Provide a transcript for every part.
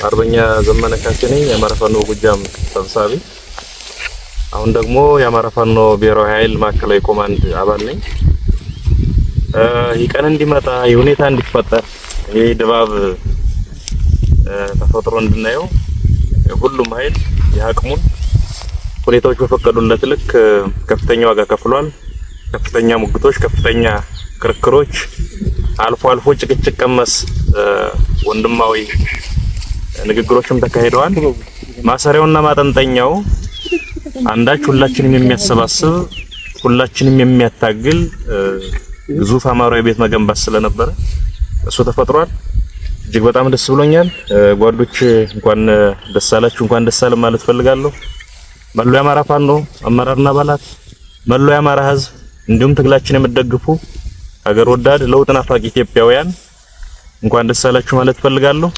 አርበኛ ዘመነ ካሴ ነኝ የአማራ ፋኖ ጎጃም ሰብሳቢ። አሁን ደግሞ የአማራ ፋኖ ብሔራዊ ኃይል ማዕከላዊ ኮማንድ አባል ነኝ። ይህ ቀን እንዲመጣ የሁኔታ እንዲፈጠር ይህ ድባብ ተፈጥሮ እንድናየው ሁሉም ኃይል የአቅሙን ሁኔታዎች በፈቀዱለት ልክ ከፍተኛ ዋጋ ከፍሏል። ከፍተኛ ሙግቶች፣ ከፍተኛ ክርክሮች፣ አልፎ አልፎ ጭቅጭቅ ቀመስ ወንድማዊ ንግግሮችም ተካሂደዋል። ማሰሪያውና ማጠንጠኛው አንዳች ሁላችንም የሚያሰባስብ ሁላችንም የሚያታግል ግዙፍ አማራዊ ቤት መገንባት ስለነበረ እሱ ተፈጥሯል። እጅግ በጣም ደስ ብሎኛል። ጓዶች እንኳን ደስ አላችሁ፣ እንኳን ደስ አለን ማለት ፈልጋለሁ። መላው የአማራ ፋኖ አመራርና አባላት፣ መላው የአማራ ሕዝብ እንዲሁም ትግላችን የምትደግፉ ሀገር ወዳድ ለውጥ ናፋቂ ኢትዮጵያውያን እንኳን ደስ አላችሁ ማለት ፈልጋለሁ።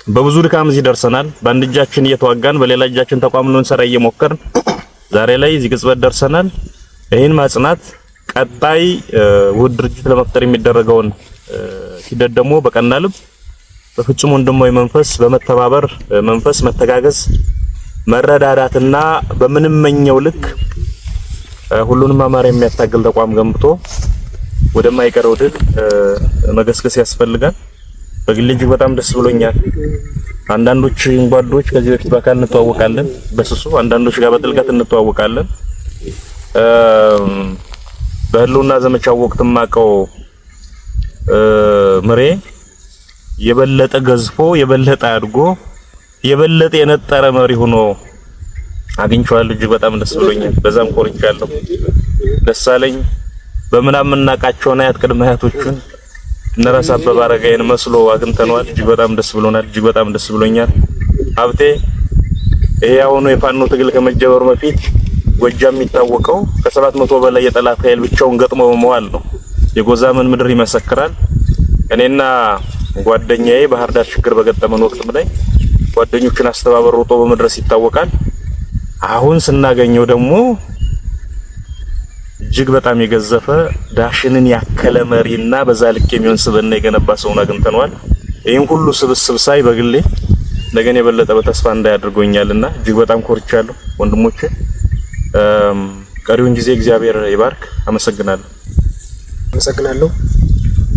በብዙ ድካም እዚህ ደርሰናል። በአንድ እጃችን እየተዋጋን በሌላ እጃችን ተቋም ነው እንሰራ እየሞከርን ዛሬ ላይ እዚህ ቅጽበት ደርሰናል። ይህን ማጽናት ቀጣይ ውህድ ድርጅት ለመፍጠር የሚደረገውን ሂደት ደግሞ በቀና ልብ በፍጹም ወንድማዊ መንፈስ በመተባበር መንፈስ መተጋገዝ መረዳዳትና በምንመኘው ልክ ሁሉንም አማራ የሚያታግል ተቋም ገንብቶ ወደማይቀረው ድል መገስገስ ያስፈልጋል። በግሌ እጅግ በጣም ደስ ብሎኛል። አንዳንዶች ጓዶች ከዚህ በፊት በአካል እንተዋወቃለን በስሱ፣ አንዳንዶች ጋር በጥልቀት እንተዋወቃለን። በህልውና ዘመቻው ወቅት ማቀው ምሬ የበለጠ ገዝፎ የበለጠ አድጎ የበለጠ የነጠረ መሪ ሆኖ አግኝቼዋለሁ። እጅግ በጣም ደስ ብሎኛል። በዛም ኮርቻለሁ። ደስ አለኝ። በምናምን እናቃቸውና አያት ቅድመ አያቶቹን እነራስ አበበ አረጋይን መስሎ አግኝተነዋል። እጅግ በጣም ደስ ብሎናል። እጅግ በጣም ደስ ብሎኛል። ሀብቴ ይሄ አሁን የፋኖ ትግል ከመጀመሩ በፊት ጎጃም የሚታወቀው ከ700 በላይ የጠላት ኃይል ብቻውን ገጥሞ በመዋል ነው። የጎዛመን ምድር ይመሰክራል። እኔና ጓደኛዬ ባህር ዳር ችግር በገጠመን ወቅት ላይ ጓደኞችን አስተባብሮ ሮጦ በመድረስ ይታወቃል። አሁን ስናገኘው ደግሞ እጅግ በጣም የገዘፈ ዳሽንን ያከለ መሪና በዛ ልክ የሚሆን ስብዕና የገነባ ሰውን አግኝተነዋል። ይሄን ሁሉ ስብስብ ሳይ በግሌ ነገን የበለጠ በተስፋ እንዳያደርገኛልና እጅግ በጣም ኮርቻለሁ። ወንድሞቼ ቀሪውን ጊዜ እግዚአብሔር ይባርክ። አመሰግናለሁ።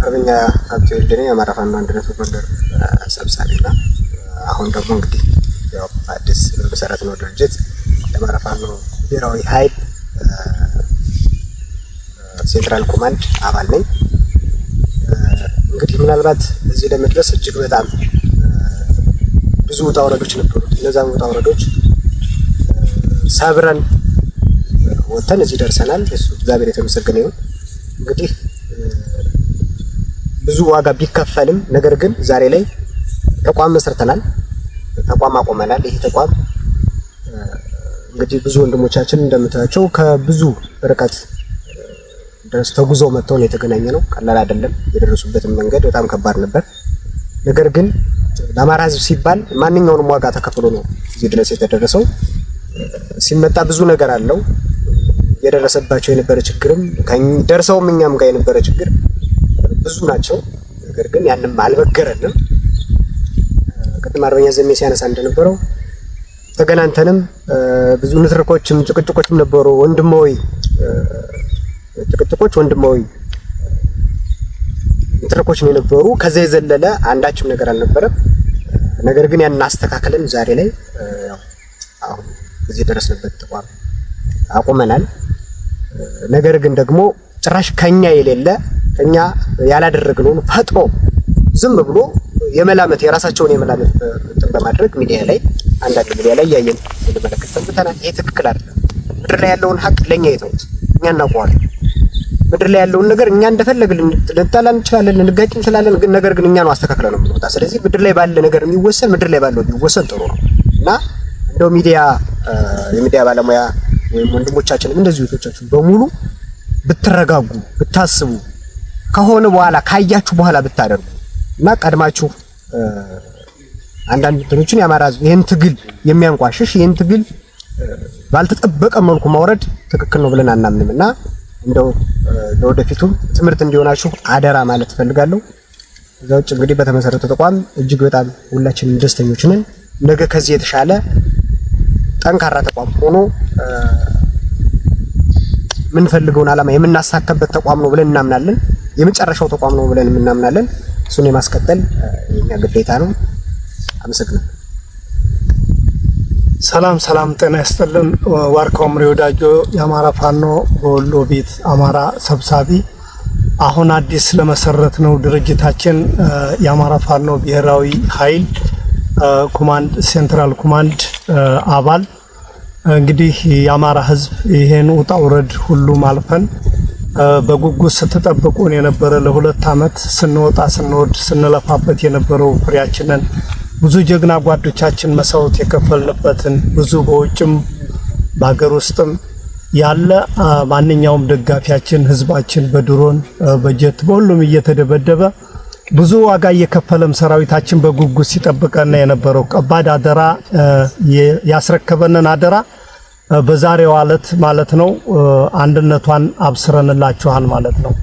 አርበኛ ሀብቴ ወልዴ የአማራ ፋኖ አንድነት ጎንደር ሰብሳቢና አሁን ደግሞ እንግዲህ ያው አዲስ መሰረት ነው ድርጅት የአማራ ፋኖ ብሔራዊ ኃይል ሴንትራል ኮማንድ አባል ነኝ። እንግዲህ ምናልባት እዚህ ለመድረስ እጅግ በጣም ብዙ ውጣ ውረዶች ነበሩ። እነዛም ውጣ ውረዶች ሰብረን ወተን እዚህ ደርሰናል። እሱ እግዚአብሔር የተመሰገነ ይሁን። እንግዲህ ብዙ ዋጋ ቢከፈልም ነገር ግን ዛሬ ላይ ተቋም መስርተናል፣ ተቋም አቆመናል። ይሄ ተቋም እንግዲህ ብዙ ወንድሞቻችን እንደምታያቸው ከብዙ ርቀት ድረስ ተጉዘው መጥተው ነው የተገናኘ ነው። ቀላል አይደለም። የደረሱበትን መንገድ በጣም ከባድ ነበር። ነገር ግን ለአማራ ሕዝብ ሲባል ማንኛውንም ዋጋ ተከፍሎ ነው እዚህ ድረስ የተደረሰው። ሲመጣ ብዙ ነገር አለው። የደረሰባቸው የነበረ ችግርም ደርሰውም እኛም ጋር የነበረ ችግር ብዙ ናቸው። ነገር ግን ያንም አልበገረንም። ቅድም አርበኛ ዘሜ ሲያነሳ እንደነበረው ተገናንተንም ብዙ ንትርኮችም ጭቅጭቆችም ነበሩ። ወንድማዊ ጭቅጭቆች፣ ወንድማዊ ንትርኮች ነው የነበሩ። ከዛ የዘለለ አንዳችም ነገር አልነበረም። ነገር ግን ያን አስተካክለን ዛሬ ላይ አሁን እዚህ ደረስንበት ተቋም አቁመናል። ነገር ግን ደግሞ ጭራሽ ከኛ የሌለ ከኛ ያላደረግነውን ፈጥሮ ዝም ብሎ የመላመት የራሳቸውን የመላመት በማድረግ ሚዲያ ላይ አንዳንድ ሚዲያ ላይ ያየን እንመለከት ሰምተናል። ይሄ ትክክል አይደለም። ምድር ላይ ያለውን ሀቅ ለኛ የተውት እኛ እናውቀዋለን። ምድር ላይ ያለውን ነገር እኛ እንደፈለግን ልንጣላ እንችላለን፣ ልንጋጭ እንችላለን። ግን ነገር ግን እኛ ነው አስተካክለን ነው የምንወጣ። ስለዚህ ምድር ላይ ባለ ነገር የሚወሰን ምድር ላይ ባለው ቢወሰን ጥሩ ነው እና እንደው የሚዲያ ባለሙያ ወይም ወንድሞቻችንም እንደዚሁ እህቶቻችን በሙሉ ብትረጋጉ ብታስቡ ከሆነ በኋላ ካያችሁ በኋላ ብታደርጉ እና ቀድማችሁ አንዳንድ እንትኖችን የአማራ ሕዝብ ይሄን ትግል የሚያንቋሽሽ ይሄን ትግል ባልተጠበቀ መልኩ ማውረድ ትክክል ነው ብለን አናምንምና እንደው ለወደፊቱ ትምህርት እንዲሆናችሁ አደራ ማለት ፈልጋለሁ። ዘውጭ እንግዲህ በተመሰረተ ተቋም እጅግ በጣም ሁላችንም ደስተኞች ነን። ነገ ከዚህ የተሻለ ጠንካራ ተቋም ሆኖ ምን ፈልገውን ዓላማ የምናሳካበት ተቋም ነው ብለን እናምናለን። የመጨረሻው ተቋም ነው ብለን እናምናለን። እሱን የማስቀጠል የኛ ግዴታ ነው። አመሰግናለሁ። ሰላም ጤና ይስጥልን። ዋርካው ምሪ ወዳጆ የአማራ ፋኖ በወሎ ቤት አማራ ሰብሳቢ አሁን አዲስ ለመሰረት ነው ድርጅታችን የአማራ ፋኖ ብሔራዊ ኃይል ኮማንድ ሴንትራል ኮማንድ አባል እንግዲህ የአማራ ህዝብ ይሄን ውጣ ውረድ ሁሉ ማልፈን በጉጉት ስትጠብቁን የነበረ ለ2 አመት ስንወጣ ስንወድ ስንለፋበት የነበረው ፍሬያችንን ብዙ ጀግና ጓዶቻችን መስዋዕት የከፈልንበትን ብዙ በውጭም በአገር ውስጥም ያለ ማንኛውም ደጋፊያችን ህዝባችን በድሮን በጀት በሁሉም እየተደበደበ ብዙ ዋጋ እየከፈለም ሰራዊታችን በጉጉት ሲጠብቀና የነበረው ከባድ አደራ ያስረከበንን አደራ በዛሬው ዕለት ማለት ነው አንድነቷን አብስረንላችኋል ማለት ነው።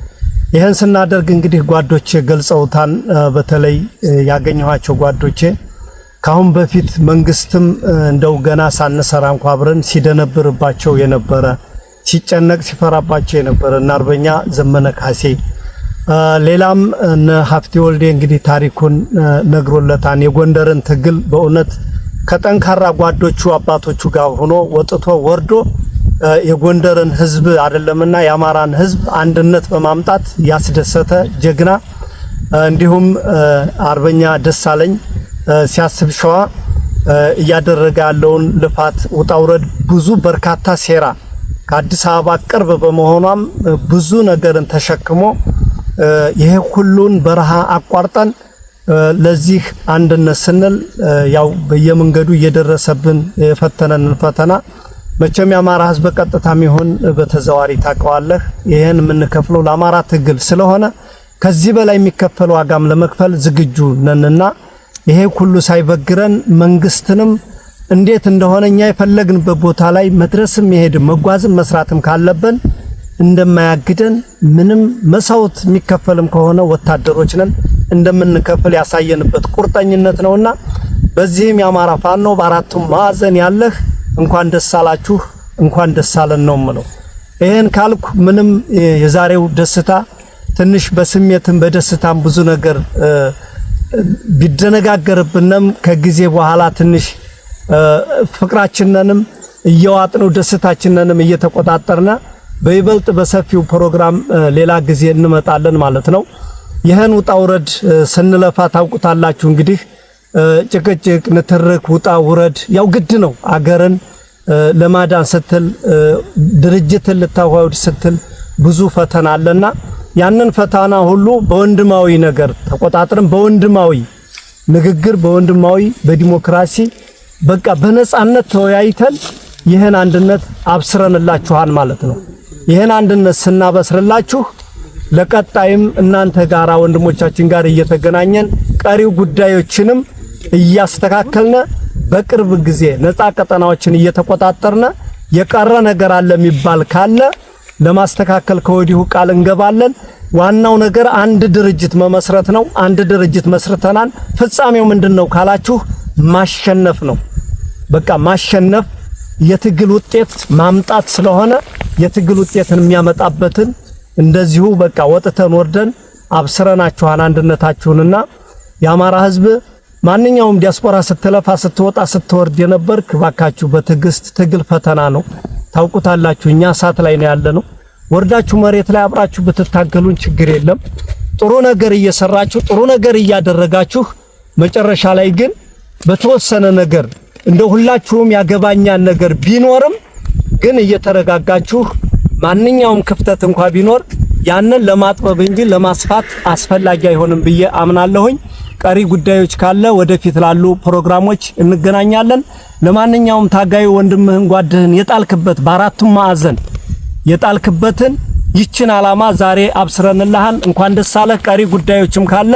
ይሄን ስናደርግ እንግዲህ ጓዶቼ ገልጸውታን በተለይ ያገኘኋቸው ጓዶቼ ካሁን በፊት መንግስትም እንደው ገና ሳንሰራ እንኳን አብረን ሲደነብርባቸው የነበረ ሲጨነቅ ሲፈራባቸው የነበረ እና አርበኛ ዘመነ ካሴ ሌላም ሀፍቲ ወልዴ እንግዲህ ታሪኩን ነግሮለታን የጎንደርን ትግል በእውነት ከጠንካራ ጓዶቹ አባቶቹ ጋር ሆኖ ወጥቶ ወርዶ የጎንደርን ህዝብ አይደለምና የአማራን ህዝብ አንድነት በማምጣት ያስደሰተ ጀግና እንዲሁም አርበኛ ደሳለኝ ሲያስብ ሸዋ እያደረገ ያለውን ልፋት ውጣውረድ ብዙ በርካታ ሴራ ከአዲስ አበባ ቅርብ በመሆኗም ብዙ ነገርን ተሸክሞ ይሄ ሁሉን በረሃ አቋርጠን ለዚህ አንድነት ስንል ያው በየመንገዱ እየደረሰብን የፈተነንን ፈተና መቼም የአማራ ህዝብ በቀጥታም ይሁን በተዘዋሪ ታቀዋለህ ይሄን የምንከፍለው ለአማራ ትግል ስለሆነ ከዚህ በላይ የሚከፈለው ዋጋም ለመክፈል ዝግጁ ነንና ይሄ ሁሉ ሳይበግረን መንግስትንም እንዴት እንደሆነኛ የፈለግንበት ቦታ ላይ መድረስም መሄድም መጓዝም መስራትም ካለበን እንደማያግደን ምንም መስዋዕት የሚከፈልም ከሆነ ወታደሮች ነን እንደምንከፍል ያሳየንበት ቁርጠኝነት ነውና በዚህም የአማራ ፋኖ በአራቱም ማዕዘን ያለህ እንኳን ደስ አላችሁ እንኳን ደስ አለን ነው ማለት። ይሄን ካልኩ ምንም የዛሬው ደስታ ትንሽ በስሜትም በደስታም ብዙ ነገር ቢደነጋገርብንም ከጊዜ በኋላ ትንሽ ፍቅራችንንም እየዋጥነው ደስታችንንም እየተቆጣጠርና በይበልጥ በሰፊው ፕሮግራም ሌላ ጊዜ እንመጣለን ማለት ነው። ይሄን ውጣ ውረድ ስንለፋ ታውቁታላችሁ እንግዲህ ጭቅጭቅ ንትርክ ውጣ ውረድ ያው ግድ ነው። አገርን ለማዳን ስትል ድርጅትን ልታዋውድ ስትል ብዙ ፈተና አለና ያንን ፈተና ሁሉ በወንድማዊ ነገር ተቆጣጥረን በወንድማዊ ንግግር በወንድማዊ በዲሞክራሲ በቃ በነጻነት ተወያይተን ይሄን አንድነት አብስረንላችኋል ማለት ነው። ይሄን አንድነት ስናበስርላችሁ ለቀጣይም እናንተ ጋራ ወንድሞቻችን ጋር እየተገናኘን ቀሪው ጉዳዮችንም እያስተካከልነ በቅርብ ጊዜ ነፃ ቀጠናዎችን እየተቆጣጠርነ የቀረ ነገር አለ የሚባል ካለ ለማስተካከል ከወዲሁ ቃል እንገባለን። ዋናው ነገር አንድ ድርጅት መመስረት ነው። አንድ ድርጅት መስርተናል። ፍጻሜው ምንድነው ካላችሁ ማሸነፍ ነው። በቃ ማሸነፍ የትግል ውጤት ማምጣት ስለሆነ የትግል ውጤትን የሚያመጣበትን እንደዚሁ በቃ ወጥተን ወርደን አብስረናችኋል አንድነታችሁንና የአማራ ህዝብ ማንኛውም ዲያስፖራ ስትለፋ ስትወጣ ስትወርድ የነበርክ ባካችሁ በትግስት ትግል ፈተና ነው ታውቁታላችሁ። እኛ ሳት ላይ ነው ያለነው። ወርዳችሁ መሬት ላይ አብራችሁ ብትታገሉን ችግር የለም። ጥሩ ነገር እየሰራችሁ ጥሩ ነገር እያደረጋችሁ መጨረሻ ላይ ግን በተወሰነ ነገር እንደ ሁላችሁም ያገባኛል ነገር ቢኖርም ግን እየተረጋጋችሁ ማንኛውም ክፍተት እንኳን ቢኖር ያንን ለማጥበብ እንጂ ለማስፋት አስፈላጊ አይሆንም ብዬ አምናለሁኝ። ቀሪ ጉዳዮች ካለ ወደፊት ላሉ ፕሮግራሞች እንገናኛለን። ለማንኛውም ታጋዩ ወንድምህን ጓድህን የጣልክበት በአራቱም ማዕዘን የጣልክበትን ይችን ዓላማ ዛሬ አብስረንልሃል። እንኳን ደስ አለህ። ቀሪ ጉዳዮችም ካለ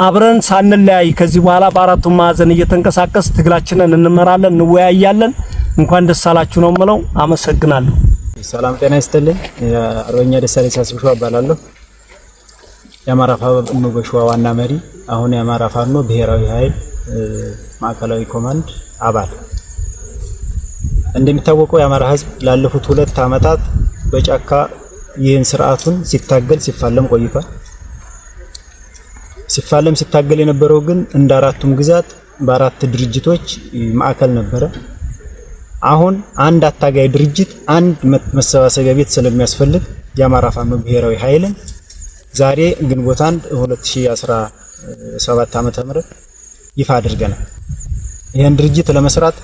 አብረን ሳንለያይ ከዚህ በኋላ በአራቱም ማዕዘን እየተንቀሳቀስ ትግላችንን እንመራለን፣ እንወያያለን። እንኳን ደስ አላችሁ ነው የምለው። አመሰግናለሁ። ሰላም ጤና ይስጥልኝ። አርበኛ ደሳለኝ ሲያስብ ሸዋ እባላለሁ። የአማራ ፋኖ በሸዋ ዋና መሪ አሁን የአማራ ፋኖ ብሔራዊ ኃይል ማዕከላዊ ኮማንድ አባል። እንደሚታወቀው የአማራ ህዝብ ላለፉት 2 ዓመታት በጫካ ይህን ስርዓቱን ሲታገል ሲፋለም ቆይቷል። ሲታገል የነበረው ግን እንደ አራቱም ግዛት በአራት ድርጅቶች ማዕከል ነበረ። አሁን አንድ አታጋይ ድርጅት አንድ መሰባሰቢያ ቤት ስለሚያስፈልግ የአማራ ፋኖ ብሔራዊ ኃይልን ዛሬ ግንቦት 1 2017 ዓ.ም ይፋ አድርገናል። ይህን ድርጅት ለመስራት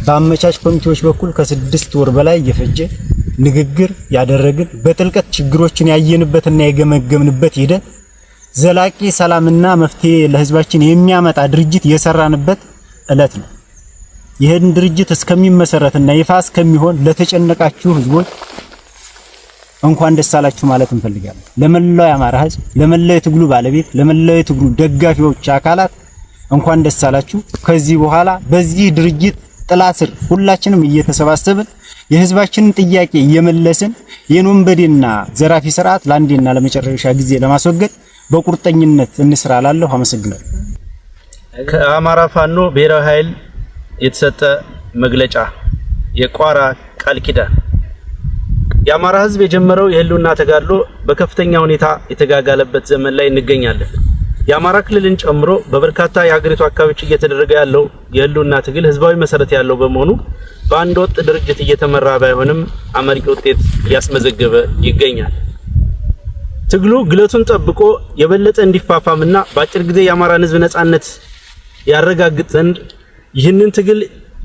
በአመቻች ኮሚቴዎች በኩል ከ6 ወር በላይ የፈጀ ንግግር ያደረግን በጥልቀት ችግሮችን ያየንበትና የገመገምንበት ሂደት ዘላቂ ሰላምና መፍትሄ ለህዝባችን የሚያመጣ ድርጅት የሰራንበት እለት ነው። ይህን ድርጅት እስከሚመሰረትና ይፋ እስከሚሆን ለተጨነቃችሁ ህዝቦች እንኳን ደስ አላችሁ ማለት እንፈልጋለን። ለመላው የአማራ ህዝብ፣ ለመላው የትግሉ ባለቤት፣ ለመላው የትግሉ ደጋፊዎች አካላት እንኳን ደስ አላችሁ። ከዚህ በኋላ በዚህ ድርጅት ጥላ ስር ሁላችንም እየተሰባሰብን የህዝባችንን ጥያቄ እየመለስን የወንበዴና ዘራፊ ስርዓት ለአንዴና ለመጨረሻ ጊዜ ለማስወገድ በቁርጠኝነት እንስራላለሁ። አመሰግናለሁ። ከአማራ ፋኖ ብሔራዊ ኃይል የተሰጠ መግለጫ የቋራ ቃል ኪዳን። የአማራ ህዝብ የጀመረው የህልውና ተጋድሎ በከፍተኛ ሁኔታ የተጋጋለበት ዘመን ላይ እንገኛለን። የአማራ ክልልን ጨምሮ በበርካታ የሀገሪቱ አካባቢዎች እየተደረገ ያለው የህልውና ትግል ህዝባዊ መሰረት ያለው በመሆኑ በአንድ ወጥ ድርጅት እየተመራ ባይሆንም አመርቂ ውጤት እያስመዘገበ ይገኛል። ትግሉ ግለቱን ጠብቆ የበለጠ እንዲፋፋምና በአጭር ጊዜ የአማራን ህዝብ ነጻነት ያረጋግጥ ዘንድ ይህንን ትግል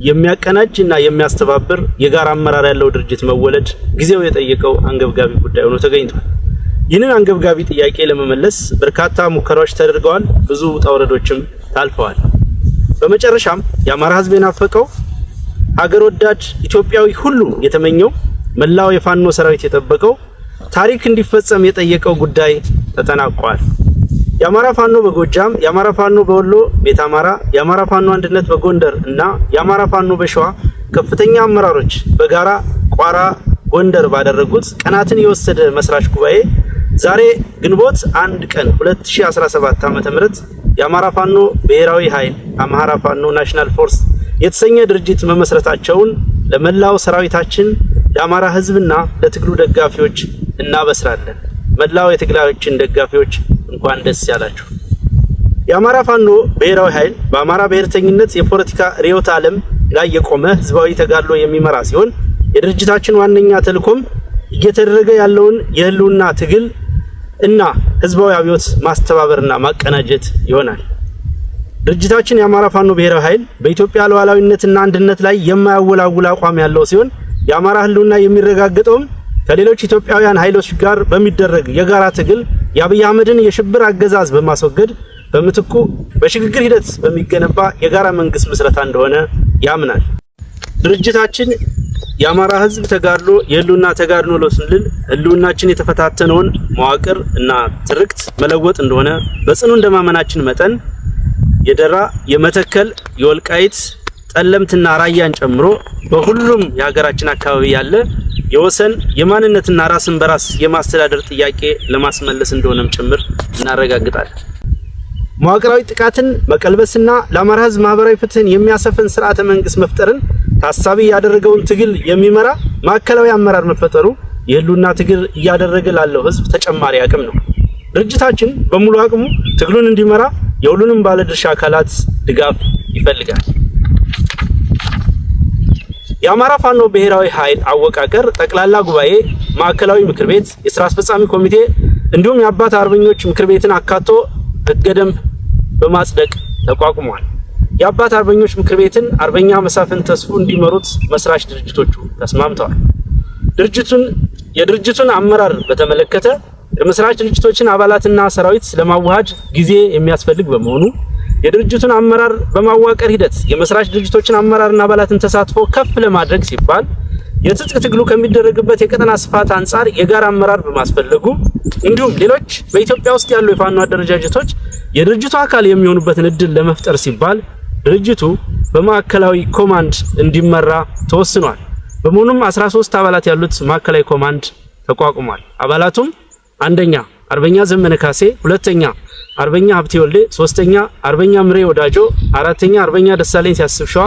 የሚያቀናጅና የሚያስተባብር የጋራ አመራር ያለው ድርጅት መወለድ ጊዜው የጠየቀው አንገብጋቢ ጉዳይ ሆኖ ተገኝቷል። ይህንን አንገብጋቢ ጥያቄ ለመመለስ በርካታ ሙከራዎች ተደርገዋል። ብዙ ጣውረዶችም ታልፈዋል። በመጨረሻም የአማራ ህዝብ የናፈቀው ሀገር ወዳድ ኢትዮጵያዊ ሁሉ የተመኘው መላው የፋኖ ሰራዊት የጠበቀው ታሪክ እንዲፈጸም የጠየቀው ጉዳይ ተጠናቋል። የአማራ ፋኖ በጎጃም፣ የአማራ ፋኖ በወሎ ቤት አማራ፣ የአማራ ፋኖ አንድነት በጎንደር እና የአማራ ፋኖ በሸዋ ከፍተኛ አመራሮች በጋራ ቋራ ጎንደር ባደረጉት ቀናትን የወሰደ መስራች ጉባኤ ዛሬ ግንቦት 1 ቀን 2017 ዓ.ም የአማራ ፋኖ ብሔራዊ ኃይል አማራ ፋኖ ናሽናል ፎርስ የተሰኘ ድርጅት መመስረታቸውን ለመላው ሰራዊታችን ለአማራ ህዝብና ለትግሉ ደጋፊዎች እናበስራለን። መላው የትግላችን ደጋፊዎች እንኳን ደስ ያላችሁ። የአማራ ፋኖ ብሔራዊ ኃይል በአማራ ብሔርተኝነት የፖለቲካ ርዕዮተ ዓለም ላይ የቆመ ህዝባዊ ተጋድሎ የሚመራ ሲሆን የድርጅታችን ዋነኛ ተልዕኮም እየተደረገ ያለውን የህልውና ትግል እና ህዝባዊ አብዮት ማስተባበርና ማቀናጀት ይሆናል። ድርጅታችን የአማራ ፋኖ ብሔራዊ ኃይል በኢትዮጵያ ሉዓላዊነትና አንድነት ላይ የማያወላውል አቋም ያለው ሲሆን የአማራ ህልውና የሚረጋገጠውም ከሌሎች ኢትዮጵያውያን ኃይሎች ጋር በሚደረግ የጋራ ትግል የአብይ አህመድን የሽብር አገዛዝ በማስወገድ በምትኩ በሽግግር ሂደት በሚገነባ የጋራ መንግስት ምስረታ እንደሆነ ያምናል። ድርጅታችን የአማራ ህዝብ ተጋድሎ የህልውና ተጋድሎ ነው ስንል ህልውናችን የተፈታተነውን መዋቅር እና ትርክት መለወጥ እንደሆነ በጽኑ እንደማመናችን መጠን የደራ፣ የመተከል፣ የወልቃይት፣ ጠለምትና ራያን ጨምሮ በሁሉም የሀገራችን አካባቢ ያለ የወሰን የማንነትና ራስን በራስ የማስተዳደር ጥያቄ ለማስመለስ እንደሆነም ጭምር እናረጋግጣለን። መዋቅራዊ ጥቃትን መቀልበስና ለአማራ ህዝብ ማህበራዊ ፍትህን የሚያሰፍን ስርዓተ መንግስት መፍጠርን ታሳቢ ያደረገውን ትግል የሚመራ ማዕከላዊ አመራር መፈጠሩ የህልውና ትግል እያደረገ ላለው ህዝብ ተጨማሪ አቅም ነው። ድርጅታችን በሙሉ አቅሙ ትግሉን እንዲመራ የሁሉንም ባለድርሻ አካላት ድጋፍ ይፈልጋል። የአማራ ፋኖ ብሔራዊ ኃይል አወቃቀር ጠቅላላ ጉባኤ፣ ማዕከላዊ ምክር ቤት፣ የሥራ አስፈጻሚ ኮሚቴ እንዲሁም የአባት አርበኞች ምክር ቤትን አካቶ ህገ ደንብ በማጽደቅ ተቋቁሟል። የአባት አርበኞች ምክር ቤትን አርበኛ መሳፍን ተስፉ እንዲመሩት መስራች ድርጅቶቹ ተስማምተዋል። የድርጅቱን አመራር በተመለከተ የመስራች ድርጅቶችን አባላትና ሰራዊት ለማዋሃድ ጊዜ የሚያስፈልግ በመሆኑ የድርጅቱን አመራር በማዋቀር ሂደት የመስራች ድርጅቶችን አመራርና አባላትን ተሳትፎ ከፍ ለማድረግ ሲባል የትጥቅ ትግሉ ከሚደረግበት የቀጠና ስፋት አንፃር የጋራ አመራር በማስፈለጉ እንዲሁም ሌሎች በኢትዮጵያ ውስጥ ያሉ የፋኖ አደረጃጀቶች የድርጅቱ አካል የሚሆኑበትን እድል ለመፍጠር ሲባል ድርጅቱ በማዕከላዊ ኮማንድ እንዲመራ ተወስኗል። በመሆኑም 13 አባላት ያሉት ማዕከላዊ ኮማንድ ተቋቁሟል። አባላቱም አንደኛ አርበኛ ዘመነ ካሴ፣ ሁለተኛ አርበኛ ሀብቴ ወልዴ፣ ሶስተኛ አርበኛ ምሬ ወዳጆ፣ አራተኛ አርበኛ ደሳለኝ ሲያስብ ሸዋ፣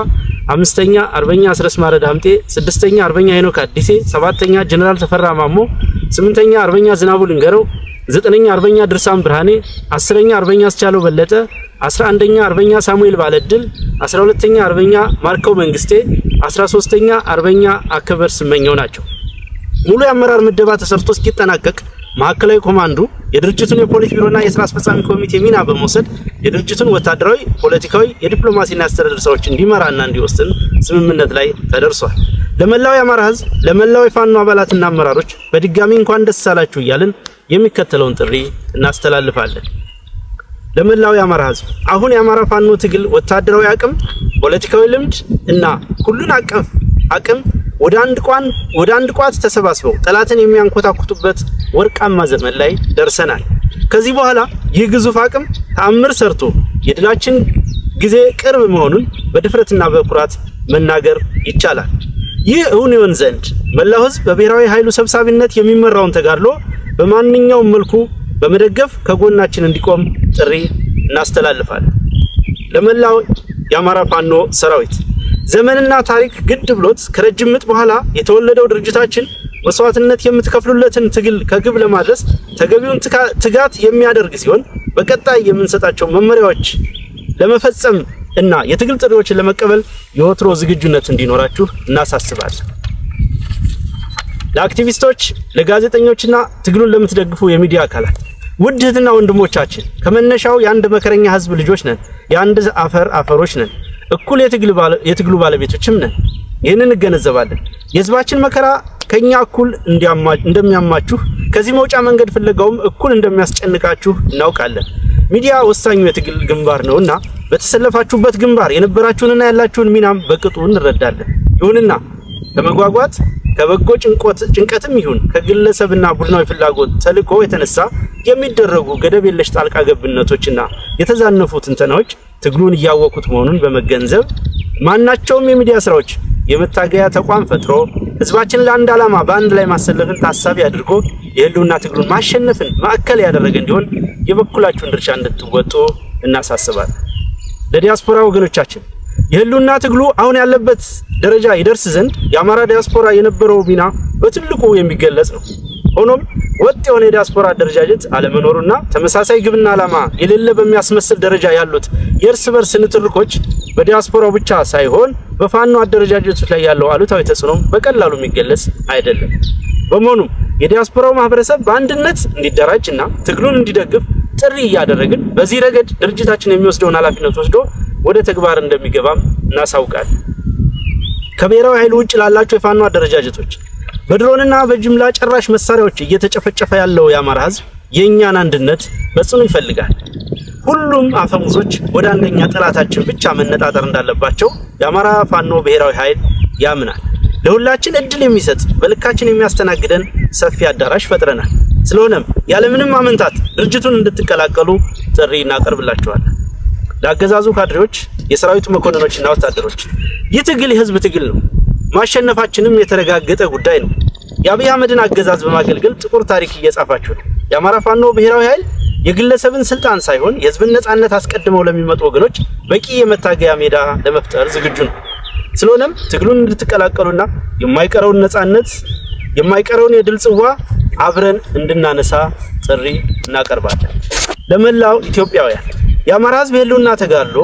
አምስተኛ አርበኛ አስረስ ማረድ ሀምጤ፣ ስድስተኛ አርበኛ ሄኖክ አዲሴ፣ ሰባተኛ ጀነራል ተፈራ ማሞ፣ ስምንተኛ አርበኛ ዝናቡ ልንገረው፣ ዘጠነኛ አርበኛ ድርሳም ብርሃኔ፣ አስረኛ አርበኛ አስቻለው በለጠ፣ 11ኛ አርበኛ ሳሙኤል ባለድል፣ 12ኛ አርበኛ ማርከው መንግስቴ፣ 13ኛ አርበኛ አከበር ስመኘው ናቸው። ሙሉ የአመራር ምደባ ተሰርቶ እስኪጠናቀቅ ማዕከላዊ ኮማንዱ የድርጅቱን የፖሊስ ቢሮና የሥራ አስፈጻሚ ኮሚቴ ሚና በመውሰድ የድርጅቱን ወታደራዊ፣ ፖለቲካዊ፣ የዲፕሎማሲና የአስተዳደር ስራዎች እንዲመራና እንዲወስን ስምምነት ላይ ተደርሷል። ለመላው የአማራ ህዝብ፣ ለመላው የፋኖ አባላትና አመራሮች በድጋሚ እንኳን ደስ አላችሁ እያልን የሚከተለውን ጥሪ እናስተላልፋለን። ለመላው የአማራ ህዝብ አሁን የአማራ ፋኖ ትግል ወታደራዊ አቅም፣ ፖለቲካዊ ልምድ እና ሁሉን አቀፍ አቅም ወደ አንድ ቋት ተሰባስበው ጠላትን የሚያንኮታኩቱበት ወርቃማ ዘመን ላይ ደርሰናል። ከዚህ በኋላ ይህ ግዙፍ አቅም ተአምር ሰርቶ የድላችን ጊዜ ቅርብ መሆኑን በድፍረትና በኩራት መናገር ይቻላል። ይህ እውን ይሆን ዘንድ መላው ህዝብ በብሔራዊ ኃይሉ ሰብሳቢነት የሚመራውን ተጋድሎ በማንኛውም መልኩ በመደገፍ ከጎናችን እንዲቆም ጥሪ እናስተላልፋለን። ለመላው የአማራ ፋኖ ሰራዊት ዘመንና ታሪክ ግድ ብሎት ከረጅም ምጥ በኋላ የተወለደው ድርጅታችን መስዋዕትነት የምትከፍሉለትን ትግል ከግብ ለማድረስ ተገቢውን ትጋት የሚያደርግ ሲሆን በቀጣይ የምንሰጣቸው መመሪያዎች ለመፈጸም እና የትግል ጥሪዎችን ለመቀበል የወትሮ ዝግጁነት እንዲኖራችሁ እናሳስባለን። ለአክቲቪስቶች፣ ለጋዜጠኞችና ትግሉን ለምትደግፉ የሚዲያ አካላት ውድ እህትና ወንድሞቻችን ከመነሻው የአንድ መከረኛ ህዝብ ልጆች ነን። የአንድ አፈር አፈሮች ነን። እኩል የትግሉ ባለቤቶችም ነን። ይህንን እንገነዘባለን። የህዝባችን መከራ ከኛ እኩል እንደሚያማችሁ ከዚህ መውጫ መንገድ ፍለጋውም እኩል እንደሚያስጨንቃችሁ እናውቃለን። ሚዲያ ወሳኙ የትግል ግንባር ነውና በተሰለፋችሁበት ግንባር የነበራችሁንና ያላችሁን ሚናም በቅጡ እንረዳለን። ይሁንና ከመጓጓት ከበጎ ጭንቀትም ይሁን ከግለሰብና ቡድናዊ ፍላጎት ተልዕኮ የተነሳ የሚደረጉ ገደብ የለሽ ጣልቃ ገብነቶችና የተዛነፉ ትንተናዎች ትግሉን እያወቁት መሆኑን በመገንዘብ ማናቸውም የሚዲያ ስራዎች የመታገያ ተቋም ፈጥሮ ህዝባችን ለአንድ ዓላማ በአንድ ላይ ማሰለፍን ታሳቢ አድርጎ የህልውና ትግሉን ማሸነፍን ማዕከል ያደረገ እንዲሆን የበኩላችሁን ድርሻ እንድትወጡ እናሳስባለን። ለዲያስፖራ ወገኖቻችን የህልውና ትግሉ አሁን ያለበት ደረጃ ይደርስ ዘንድ የአማራ ዲያስፖራ የነበረው ሚና በትልቁ የሚገለጽ ነው። ሆኖም ወጥ የሆነ የዲያስፖራ አደረጃጀት አለመኖሩና ተመሳሳይ ግብና ዓላማ የሌለ በሚያስመስል ደረጃ ያሉት የእርስ በርስ ንትርኮች በዲያስፖራው ብቻ ሳይሆን በፋኖ አደረጃጀቶች ላይ ያለው አሉታዊ ተጽዕኖ በቀላሉ የሚገለጽ አይደለም። በመሆኑም የዲያስፖራው ማህበረሰብ በአንድነት እንዲደራጅና ትግሉን እንዲደግፍ ጥሪ እያደረግን በዚህ ረገድ ድርጅታችን የሚወስደውን ኃላፊነት ወስዶ ወደ ተግባር እንደሚገባም እናሳውቃለን። ከብሔራዊ ኃይል ውጭ ላላቸው የፋኖ አደረጃጀቶች በድሮንና በጅምላ ጨራሽ መሳሪያዎች እየተጨፈጨፈ ያለው የአማራ ህዝብ የኛን አንድነት በጽኑ ይፈልጋል። ሁሉም አፈሙዞች ወደ አንደኛ ጠላታችን ብቻ መነጣጠር እንዳለባቸው የአማራ ፋኖ ብሔራዊ ኃይል ያምናል። ለሁላችን እድል የሚሰጥ በልካችን የሚያስተናግደን ሰፊ አዳራሽ ፈጥረናል። ስለሆነም ያለምንም አመንታት ድርጅቱን እንድትቀላቀሉ ጥሪ እናቀርብላችኋለን። ለአገዛዙ ካድሬዎች፣ የሰራዊቱ መኮንኖችና ወታደሮች ይህ ትግል የህዝብ ትግል ነው። ማሸነፋችንም የተረጋገጠ ጉዳይ ነው። የአብይ አህመድን አገዛዝ በማገልገል ጥቁር ታሪክ እየጻፋችሁ ነው። የአማራ ፋኖ ብሔራዊ ኃይል የግለሰብን ስልጣን ሳይሆን የህዝብን ነጻነት አስቀድመው ለሚመጡ ወገኖች በቂ የመታገያ ሜዳ ለመፍጠር ዝግጁ ነው። ስለሆነም ትግሉን እንድትቀላቀሉና የማይቀረውን ነጻነት የማይቀረውን የድል ጽዋ አብረን እንድናነሳ ጥሪ እናቀርባለን። ለመላው ኢትዮጵያውያን የአማራ ህዝብ ህልውና ተጋድሎ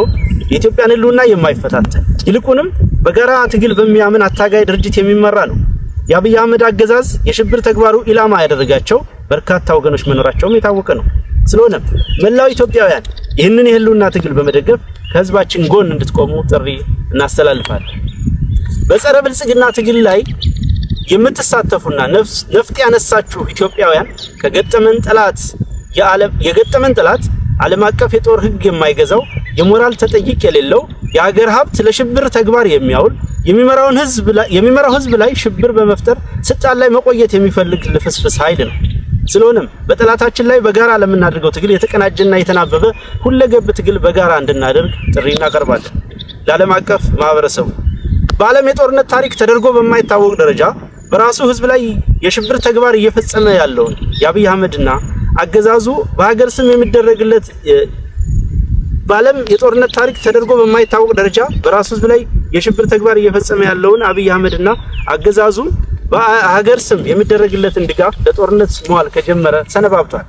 የኢትዮጵያን ህልውና የማይፈታተን ይልቁንም በጋራ ትግል በሚያምን አታጋይ ድርጅት የሚመራ ነው። የአብይ አህመድ አገዛዝ የሽብር ተግባሩ ኢላማ ያደረጋቸው በርካታ ወገኖች መኖራቸውም የታወቀ ነው። ስለሆነም መላው ኢትዮጵያውያን ይህንን የህልውና ትግል በመደገፍ ከህዝባችን ጎን እንድትቆሙ ጥሪ እናስተላልፋለን። በጸረ ብልጽግና ትግል ላይ የምትሳተፉና ነፍጥ ያነሳችሁ ኢትዮጵያውያን የገጠመን ጠላት ዓለም አቀፍ የጦር ህግ የማይገዛው የሞራል ተጠይቅ የሌለው የሀገር ሀብት ለሽብር ተግባር የሚያውል የሚመራው ህዝብ ላይ ሽብር በመፍጠር ስልጣን ላይ መቆየት የሚፈልግ ልፍስፍስ ኃይል ነው። ስለሆነም በጠላታችን ላይ በጋራ ለምናደርገው ትግል የተቀናጀና የተናበበ ሁለገብ ትግል በጋራ እንድናደርግ ጥሪ እናቀርባለን። ለዓለም አቀፍ ማህበረሰቡ በዓለም የጦርነት ታሪክ ተደርጎ በማይታወቅ ደረጃ በራሱ ህዝብ ላይ የሽብር ተግባር እየፈጸመ ያለውን የአብይ አህመድና አገዛዙ በሀገር ስም የሚደረግለት ባለም የጦርነት ታሪክ ተደርጎ በማይታወቅ ደረጃ በራሱ ህዝብ ላይ የሽብር ተግባር እየፈጸመ ያለውን አብይ አህመድና አገዛዙ በሀገር ስም የሚደረግለትን ድጋፍ ለጦርነት መዋል ከጀመረ ሰነባብቷል።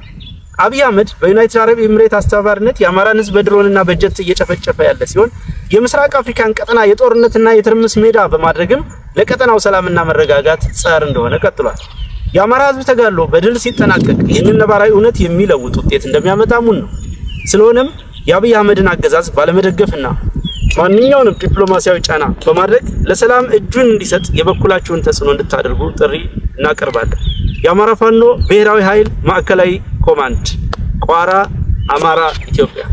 አብይ አህመድ በዩናይትድ አረብ ኤሚሬት አስተባባሪነት የአማራን ህዝብ በድሮንና በጀት እየጨፈጨፈ ያለ ሲሆን የምስራቅ አፍሪካን ቀጠና የጦርነትና የትርምስ ሜዳ በማድረግም ለቀጠናው ሰላምና መረጋጋት ጸር እንደሆነ ቀጥሏል። የአማራ ህዝብ ተጋድሎ በድል ሲጠናቀቅ ይህንን ነባራዊ እውነት የሚለውጥ ውጤት እንደሚያመጣ ሙን ነው። ስለሆነም የአብይ አህመድን አገዛዝ ባለመደገፍና ማንኛውንም ዲፕሎማሲያዊ ጫና በማድረግ ለሰላም እጁን እንዲሰጥ የበኩላችሁን ተጽዕኖ እንድታደርጉ ጥሪ እናቀርባለን። የአማራ ፋኖ ብሔራዊ ኃይል ማዕከላዊ ኮማንድ ቋራ፣ አማራ፣ ኢትዮጵያ